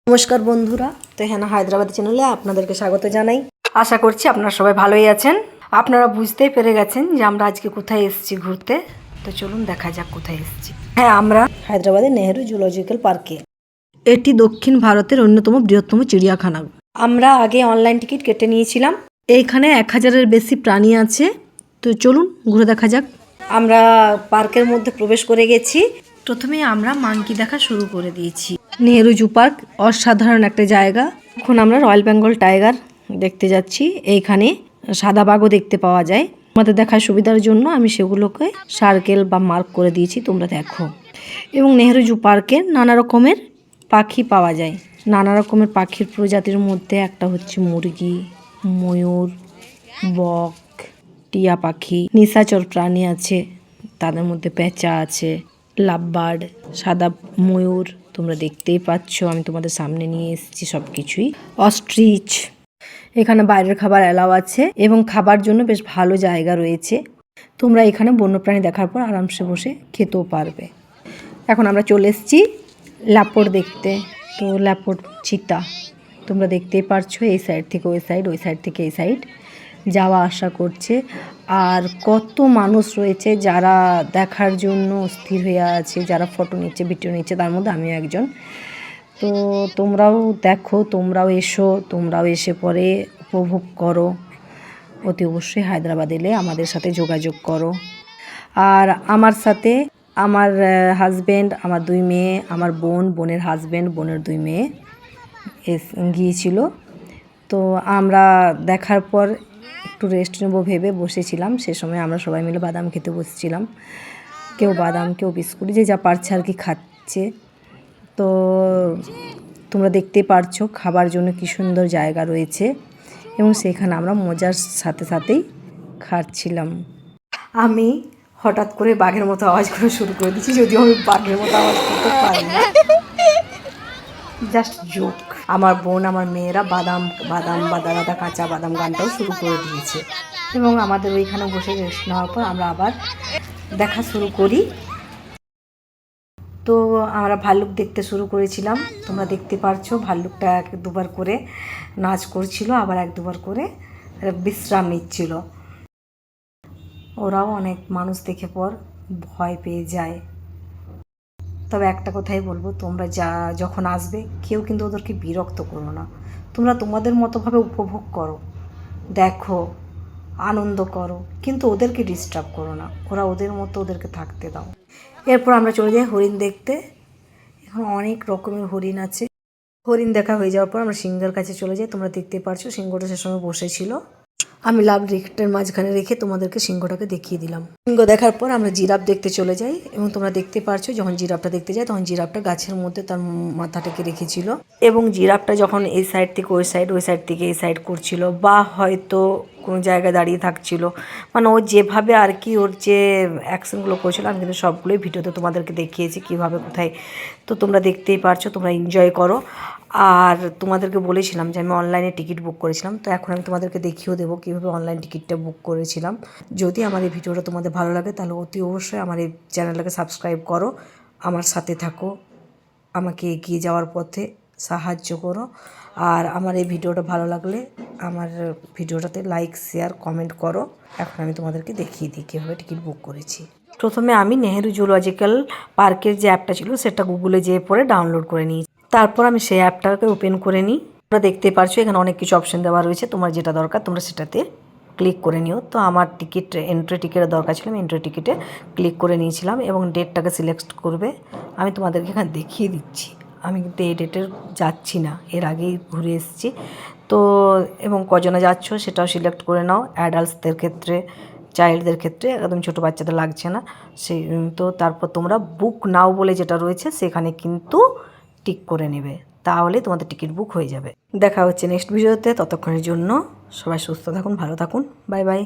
নমস্কার বন্ধুরা, তো এখানে হায়দ্রাবাদ চ্যানেলে আপনাদেরকে স্বাগত জানাই। আশা করছি আপনারা সবাই ভালোই আছেন। আপনারা বুঝতেই পেরে গেছেন যে আমরা আজকে কোথায় এসেছি ঘুরতে। তো চলুন দেখা যাক কোথায় এসেছি। হ্যাঁ, আমরা হায়দ্রাবাদের নেহেরু জুলজিক্যাল পার্কে। এটি দক্ষিণ ভারতের অন্যতম বৃহত্তম চিড়িয়াখানা। আমরা আগে অনলাইন টিকিট কেটে নিয়েছিলাম। এইখানে 1000-এর বেশি প্রাণী আছে। তো চলুন ঘুরে দেখা যাক। আমরা পার্কের মধ্যে প্রবেশ করে গেছি। প্রথমে আমরা মাঙ্কি দেখা শুরু করে দিয়েছি। নেহেরু জু পার্ক অসাধারণ একটা জায়গা। এখন আমরা রয়্যাল বেঙ্গল টাইগার দেখতে যাচ্ছি। এইখানে সাদা বাঘও দেখতে পাওয়া যায়। আমাদের দেখার সুবিধার জন্য আমি সেগুলোকে সার্কেল বা মার্ক করে দিয়েছি, তোমরা দেখো। এবং নেহেরু জু পার্কে নানা রকমের পাখি পাওয়া যায়। নানা রকমের পাখির প্রজাতির মধ্যে একটা হচ্ছে মুরগি, ময়ূর, বক, টিয়া পাখি, নিশাচর প্রাণী আছে, তাদের মধ্যে পেঁচা আছে, লাভবার্ড, সাদা ময়ূর তোমরা দেখতেই পাচ্ছ, আমি তোমাদের সামনে নিয়ে এসেছি সব কিছুই। অস্ট্রিচ। এখানে বাইরের খাবার অ্যালাউ আছে এবং খাবার জন্য বেশ ভালো জায়গা রয়েছে। তোমরা এখানে বন্যপ্রাণী দেখার পর আরামসে বসে খেতেও পারবে। এখন আমরা চলে এসেছি ল্যাপড দেখতে। তো ল্যাপড চিতা তোমরা দেখতেই পারছো, এই সাইড থেকে ওই সাইড, ওই সাইড থেকে এই সাইড যাওয়া আসা করছে। আর কত মানুষ রয়েছে যারা দেখার জন্য স্থির হয়ে আছে, যারা ফটো নিচ্ছে, ভিডিও নিচ্ছে, তার মধ্যে আমিও একজন। তো তোমরাও দেখো, তোমরাও এসো, তোমরাও এসে পরে উপভোগ করো। অতি অবশ্যই হায়দ্রাবাদ এলে আমাদের সাথে যোগাযোগ করো। আর আমার সাথে আমার হাজব্যান্ড, আমার 2 মেয়ে, আমার বোনের হাজব্যান্ড, বোনের 2 মেয়ে গিয়েছিল। তো আমরা দেখার পর একটু রেস্ট নেবো ভেবে বসেছিলাম। সে সময় আমরা সবাই মিলে বাদাম খেতে বসেছিলাম। কেউ বাদাম, কেউ বিস্কুট, যে যা পারছে আর কি খাচ্ছে। তো তোমরা দেখতেই পারছো খাবার জন্য কি সুন্দর জায়গা রয়েছে এবং সেখানে আমরা মজার সাথে সাথেই খাচ্ছিলাম। আমি হঠাৎ করে বাঘের মতো আওয়াজ করে শুরু করে দিচ্ছি, যদিও আমি বাঘের মতো আওয়াজ করতে পারি না, জাস্ট জোক। আমার বোন, আমার মেয়েরা বাদাম বাদাম বাদা দাদা কাঁচা বাদাম গানটাও শুরু করে দিয়েছে এবং আমাদের ওইখানে বসে রেস্ট নেওয়ার পর আমরা আবার দেখা শুরু করি। তো আমরা ভাল্লুক দেখতে শুরু করেছিলাম। তোমরা দেখতে পারছো ভাল্লুকটা 1-2বার করে নাচ করছিল, আবার 1-2বার করে বিশ্রাম নিচ্ছিল। ওরাও অনেক মানুষ দেখে পর ভয় পেয়ে যায়। তবে একটা কথাই বলবো, তোমরা যখন আসবে কেউ কিন্তু ওদেরকে বিরক্ত করো না। তোমরা তোমাদের মতোভাবে উপভোগ করো, দেখো, আনন্দ করো, কিন্তু ওদেরকে ডিস্টার্ব করো না। ওরা ওদের মতো ওদেরকে থাকতে দাও। এরপর আমরা চলে যাই হরিণ দেখতে। এখানে অনেক রকমের হরিণ আছে। হরিণ দেখা হয়ে যাওয়ার পর আমরা সিংহের কাছে চলে যাই। তোমরা দেখতে পারছো সিংহটা সে সময় বসেছিল। আমি লাভ রিক্টের মাঝখানে রেখে তোমাদেরকে সিংহটাকে দেখিয়ে দিলাম। সিংহ দেখার পর আমরা জিরাফ দেখতে চলে যাই এবং তোমরা দেখতে পারছো যখন জিরাফটা দেখতে যাই তখন জিরাফটা গাছের মধ্যে তার মাথাটাকে রেখেছিল এবং জিরাফটা যখন এই সাইড থেকে ওই সাইড, ওই সাইড থেকে এই সাইড করছিল বা হয়তো কোনো জায়গায় দাঁড়িয়ে থাকছিল, মানে ও যেভাবে আর কি ওর যে অ্যাকশনগুলো করছিল আমি কিন্তু সবগুলোই ভিডিওতে তোমাদেরকে দেখিয়েছি কীভাবে কোথায়। তো তোমরা দেখতেই পারছো, তোমরা এনজয় করো। আর তোমাদেরকে বলেছিলাম যে আমি অনলাইনে টিকিট বুক করেছিলাম, তো এখন আমি তোমাদেরকে দেখিয়েও দেবো কীভাবে অনলাইন টিকিটটা বুক করেছিলাম। যদি আমার এই ভিডিওটা তোমাদের ভালো লাগে তাহলে অতি অবশ্যই আমার এই চ্যানেলটাকে সাবস্ক্রাইব করো, আমার সাথে থাকো, আমাকে এগিয়ে যাওয়ার পথে সাহায্য করো। আর আমার এই ভিডিওটা ভালো লাগলে আমার ভিডিওটাতে লাইক, শেয়ার, কমেন্ট করো। এখন আমি তোমাদেরকে দেখিয়ে দিই কীভাবে টিকিট বুক করেছি। প্রথমে আমি নেহেরু জুলজিক্যাল পার্কের যে অ্যাপটা ছিল সেটা গুগলে যেয়ে পরে ডাউনলোড করে নিই। তারপর আমি সেই অ্যাপটাকে ওপেন করে নিই। তোমরা দেখতে পারছো এখানে অনেক কিছু অপশন দেওয়া রয়েছে, তোমার যেটা দরকার তোমরা সেটাতে ক্লিক করে নিও। তো আমার এন্ট্রি টিকিটের দরকার ছিল, আমি এন্ট্রি টিকিটে ক্লিক করে নিয়েছিলাম এবং ডেটটাকে সিলেক্ট করবে। আমি তোমাদেরকে এখানে দেখিয়ে দিচ্ছি, আমি কিন্তু এই ডেটের যাচ্ছি না, এর আগেই ঘুরে এসেছি। তো এবং কজনে যাচ্ছ সেটাও সিলেক্ট করে নাও। অ্যাডাল্টসদের ক্ষেত্রে, চাইল্ডদের ক্ষেত্রে, একদম ছোটো বাচ্চাদের লাগছে না সেই। তো তারপর তোমরা বুক নাও বলে যেটা রয়েছে সেখানে কিন্তু টিক করে নেবে, তাহলে তোমাদের টিকিট বুক হয়ে যাবে। দেখা হচ্ছে নেক্সট ভিডিওতে। ততক্ষণের জন্য সবাই সুস্থ থাকুন, ভালো থাকুন, বাই বাই।